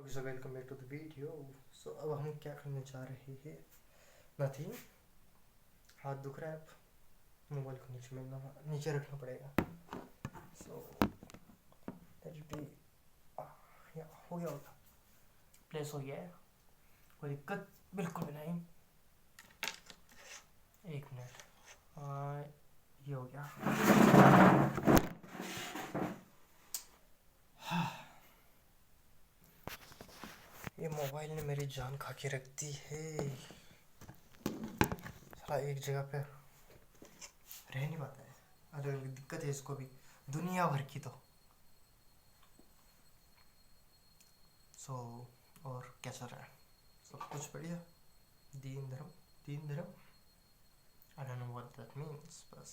Okay so welcome back to the video. So अब हम क्या करने जा रहे हैं? नथिंग। हाथ दुख रहा है, अब मोबाइल को नीचे रखना पड़ेगा। सो लेट बी। हो गया होगा, प्लेस हो गया है, कोई दिक्कत बिल्कुल भी नहीं। एक मिनट, ये हो गया। ये मोबाइल ने मेरी जान खा के रख दी है। साला एक जगह पे रह नहीं पाता है। अरे दिक्कत है इसको भी, दुनिया भर की। तो सो और क्या चल रहा है? सब कुछ बढ़िया। दीन धर्म I don't know what that means, बस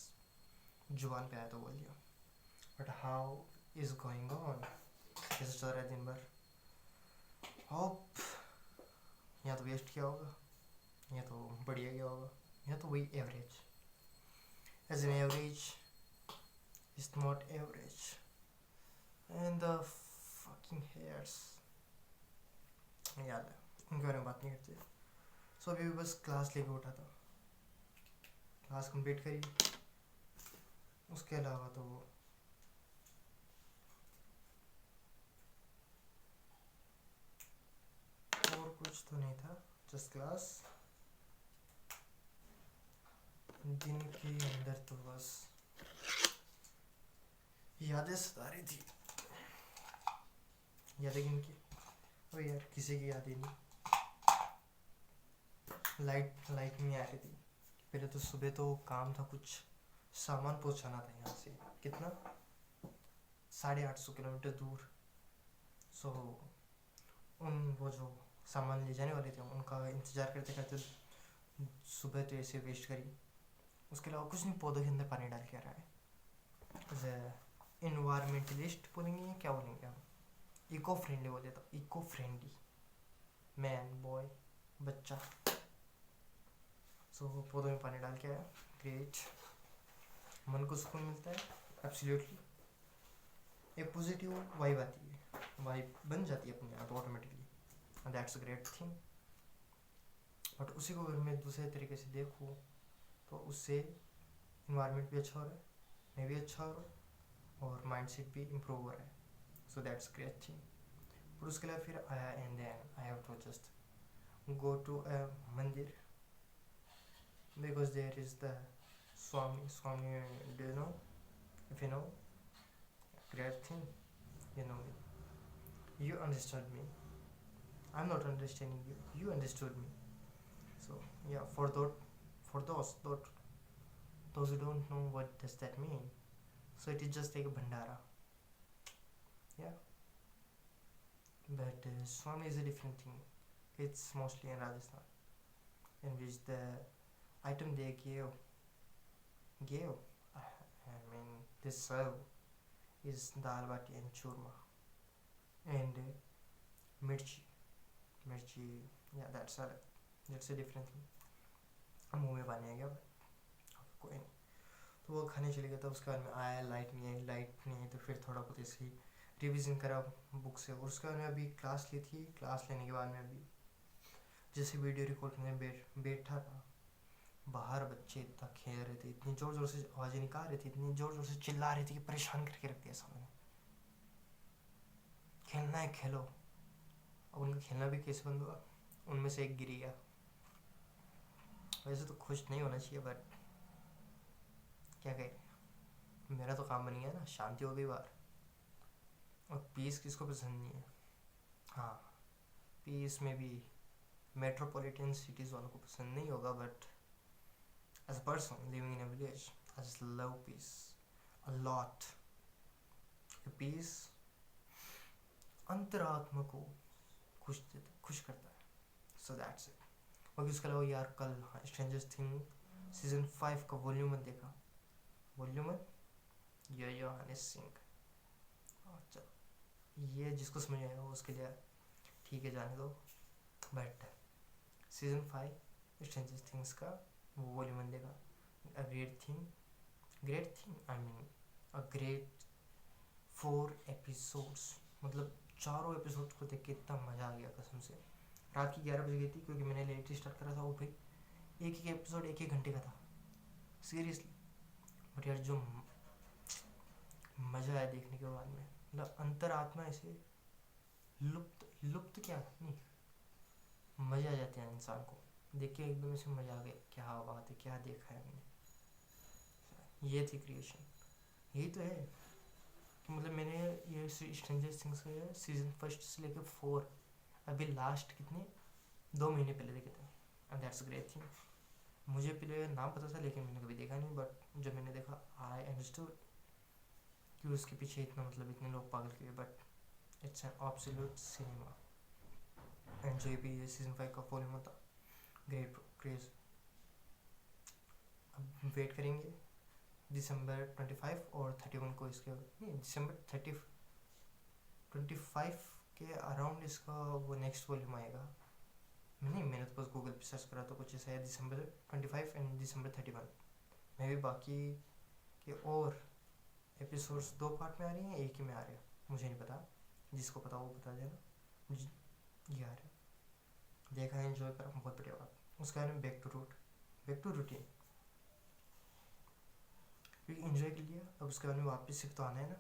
जुबान पे आया तो बोल दिया। But how is going on? कैसे चल रहा है दिन भर? होप या तो वेस्ट किया होगा या तो बढ़िया गया होगा या तो वही average. As an average is not average and the fucking hairs, याद है उनके बारे में बात नहीं करते। सो अभी बस क्लास लेके उठा था, क्लास कंप्लीट करी। उसके अलावा तो और कुछ तो नहीं था, जस्ट क्लास। दिन के अंदर तो बस यादें सता रही थी। यादें किनकी? ओ यार, किसी की याद ही नहीं। लाइट नहीं आ रही थी। पहले तो सुबह तो काम था, कुछ सामान पहुंचाना था यहाँ से, कितना 850 किलोमीटर दूर। सो वो जो सामान ले जाने वाले थे उनका इंतज़ार करते करते सुबह तो ऐसे वेस्ट करी। उसके अलावा कुछ नहीं, पौधों के अंदर पानी डाल के आ रहा है। इन्वायरमेंटलिस्ट बोलेंगे या क्या बोलेंगे हम? इको फ्रेंडली बोले तो इको फ्रेंडली मैन, बॉय, बच्चा। सो पौधों में पानी डाल के आया, ग्रेट। मन को सुकून मिलता है, एब्सोल्युटली। एक पॉजिटिव वाइब आती है, वाइब बन जाती है अपने आप automatically, that's a great thing. But उसी को अगर मैं दूसरे तरीके से देखूँ तो उससे इन्वायरमेंट भी अच्छा हो रहा है, मैं भी अच्छा हो रहा हूँ और माइंड सेट भी इम्प्रूव हो रहा है। So that's great thing. पर उसके लिए फिर आया and then I have to just go to a mandir because there is the Swami, do you know? If you know, great thing, you know it. You understood me. I'm not understanding you. You understood me. So yeah, for those who don't know what does that mean, so it is just like a bhandara. Yeah, but Swami is a different thing. It's mostly in Rajasthan, in which the item they gave I mean this serve is dal bati and churma and mirchi. Yeah, that's a different thing. मुंह में पानी आ गया, कोई नहीं। तो वो खाने चले गया था। उसके बाद में आया, लाइट नहीं आई तो फिर थोड़ा बहुत ऐसे ही रिविज़न करा बुक से। और उसके बाद में अभी क्लास ली थी। क्लास लेने के बाद में अभी जैसे वीडियो रिकॉर्ड करने बैठा था, बाहर बच्चे इतना खेल रहे थे, इतनी ज़ोर ज़ोर से आवाज़ें निकाल रहे थे, इतनी ज़ोर ज़ोर से चिल्ला रहे थे कि परेशान करके रख दिया सामने। खेलना है खेलो। अब उनका खेलना भी कैसे बंद हुआ? उनमें से एक गिर गया। वैसे तो खुश नहीं होना चाहिए, बट क्या कहें, मेरा तो काम बन गया ना, शांति हो गई बाहर। और पीस किसको पसंद नहीं है? हाँ, पीस में भी मेट्रोपॉलिटन सिटीज़ वालों को पसंद नहीं होगा, but as a person living in a village, I just love peace a lot. Peace अंतरात्मा को खुश करता है। So that's it. और उसके अलावा यार कल स्ट्रेंजर थिंग सीजन 5 का वॉल्यूम 1 देखा। वॉल्यूम 1 यो हनी सिंह। अच्छा, ये जिसको समझ आएगा उसके लिए ठीक है, जाने दो। बट सीजन 5 स्ट्रेंजर थिंग्स का वो वॉल्यूम 1 देखा। A great thing I mean a great 4 episodes, मतलब चारों एपिसोड को देख के इतना मज़ा आ गया कसम से। रात की 11 बज गई थी क्योंकि मैंने लेट स्टार्ट करा था। वो भाई एक एक एपिसोड एक एक घंटे का था सीरियसली। बट यार जो मज़ा आया देखने के बाद में, मतलब अंतरात्मा ऐसे लुप्त लुप्त क्या नहीं, मज़ा आ जाता है इंसान को देख के, एकदम ऐसे मज़ा आ गया। क्या बात है, क्या देखा है हमने। ये थी क्रिएशन। यही तो है कि मतलब मैंने ये स्ट्रेंजर थिंग्स का सीजन 1 से लेकर 4 अभी लास्ट कितने 2 महीने पहले देखे थे। And that's great thing. मुझे पहले नाम पता था लेकिन मैंने कभी देखा नहीं, बट जब मैंने देखा आई अंडरस्टूड कि उसके पीछे इतना मतलब इतने लोग पागल किए। But it's an absolute cinema. And जो भी ये सीजन 5 का फॉलोइंग होता, ग्रेट क्रेज। अब वेट करेंगे दिसंबर 25 और 31 को इसके, नहीं दिसंबर 25 के अराउंड इसका वो नेक्स्ट वॉल्यूम आएगा। नहीं मैंने तो बस गूगल पे सर्च करा तो कुछ ऐसा है दिसंबर 25 एंड दिसंबर 31। मैं भी बाकी के और एपिसोड्स 2 पार्ट में आ रही हैं, एक ही में आ रहे हैं मुझे नहीं पता, जिसको पता वो बता देना। ये आ रहा है, देखा है, एंजॉय करा, बहुत बढ़िया बात। उसका नाम बैक टू रूटीन, क्योंकि इन्जॉय कर लिया अब उसके बाद में वापस से तो आना है ना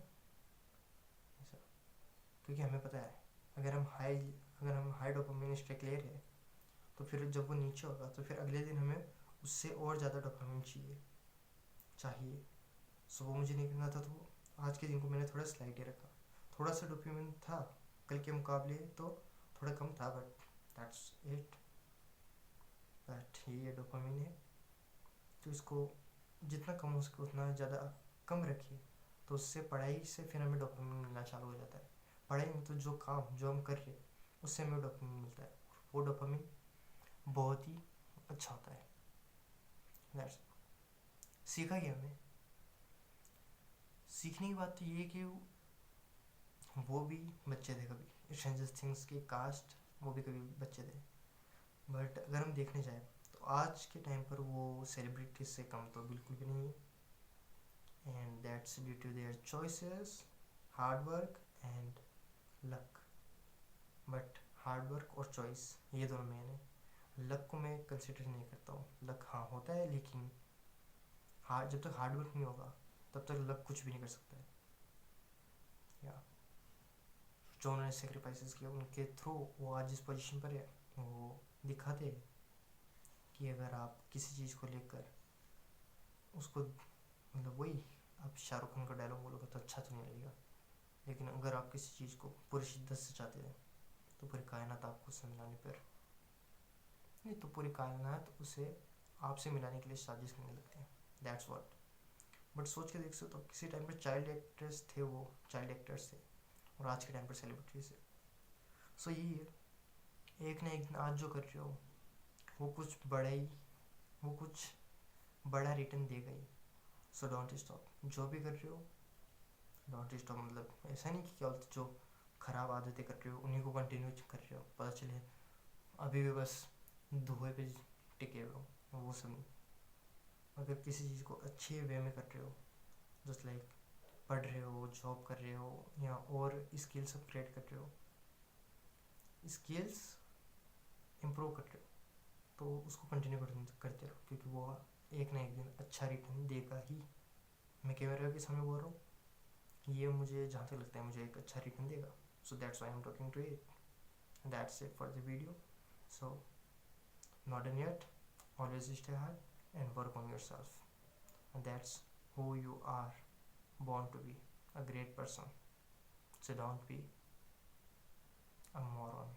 ऐसा। क्योंकि हमें पता है अगर हम हाई डोपामिन स्ट्रेक ले रहे हैं तो फिर जब वो नीचे होगा तो फिर अगले दिन हमें उससे और ज़्यादा डोपामिन चाहिए। सो वो मुझे नहीं करना था, तो आज के दिन को मैंने थोड़ा स्लाइड ही रखा। थोड़ा सा डोपामिन था कल के मुकाबले तो थोड़ा कम था, बट दैट्स इट। बट ये डोपामिन है तो इसको जितना कम हो सके उतना ज़्यादा कम रखिए, तो उससे पढ़ाई से फिर हमें डोपामिन मिलना चालू हो जाता है। पढ़ाई में तो जो काम जो हम कर रहे हैं उससे हमें डोपामिन मिलता है, वो डोपामिन बहुत ही अच्छा होता है। दैट्स सीखा क्या हमने। सीखने की बात तो ये कि वो भी बच्चे थे कभी, स्ट्रेंजर थिंग्स के कास्ट वो भी कभी बच्चे थे। बट अगर हम देखने जाए तो आज के टाइम पर वो सेलिब्रिटीज से कम तो बिल्कुल भी नहीं है। And that's due to their choices, hard work and luck. But hard work और चॉइस ये दोनों मेन है। लक को मैं कंसिडर नहीं करता हूँ। लक हाँ होता है लेकिन जब तक हार्ड वर्क नहीं होगा तब तक लक कुछ भी नहीं कर सकता है। या जो उन्होंने सेक्रीफाइसेस किया उनके थ्रू वो आज जिस पोजीशन पर है, वो दिखाते कि अगर आप किसी चीज़ को लेकर उसको, मतलब वही आप शाहरुख खान का डायलॉग बोलोगे तो अच्छा तो नहीं लगेगा, लेकिन अगर आप किसी चीज़ को पूरी शिद्दत से चाहते हैं तो पूरी कायनात आपको उससे मिलाने पर, नहीं तो पूरी कायनात उसे आपसे मिलाने के लिए साजिश करने लगते हैं। That's what. बट सोच के देख सकते हो किसी टाइम पर चाइल्ड एक्टर्स थे, वो चाइल्ड एक्टर्स थे, और आज के टाइम पर सेलिब्रिटीज है। सो यही है, एक ना एक दिन आज जो कर रहे हो वो कुछ बड़ा रिटर्न देगा ही। सो डोंट स्टॉप, जो भी कर रहे हो डोंट स्टॉप। मतलब ऐसा नहीं कि क्या बोलते जो ख़राब आदतें कर रहे हो उन्हीं को कंटिन्यू कर रहे हो, पता चले अभी भी बस धुएं पे टिके हुए हो, वो सब नहीं। अगर किसी चीज़ को अच्छे वे में कर रहे हो, जस्ट लाइक पढ़ रहे हो, जॉब कर रहे हो, या और स्किल्स अपग्रेड कर रहे हो, स्किल्स इम्प्रूव कर रहे हो, तो उसको कंटिन्यू करते रहो, क्योंकि वो एक ना एक दिन अच्छा रिटर्न देगा ही। मैं कैमरा के सामने बोल रहा हूँ, ये मुझे जहाँ तक लगता है मुझे एक अच्छा रिटर्न देगा। So that's why I am talking to it. That's it for the video. So not done yet, always stay hard and work on yourself, and that's who you are born to be, a great person. So don't be a moron.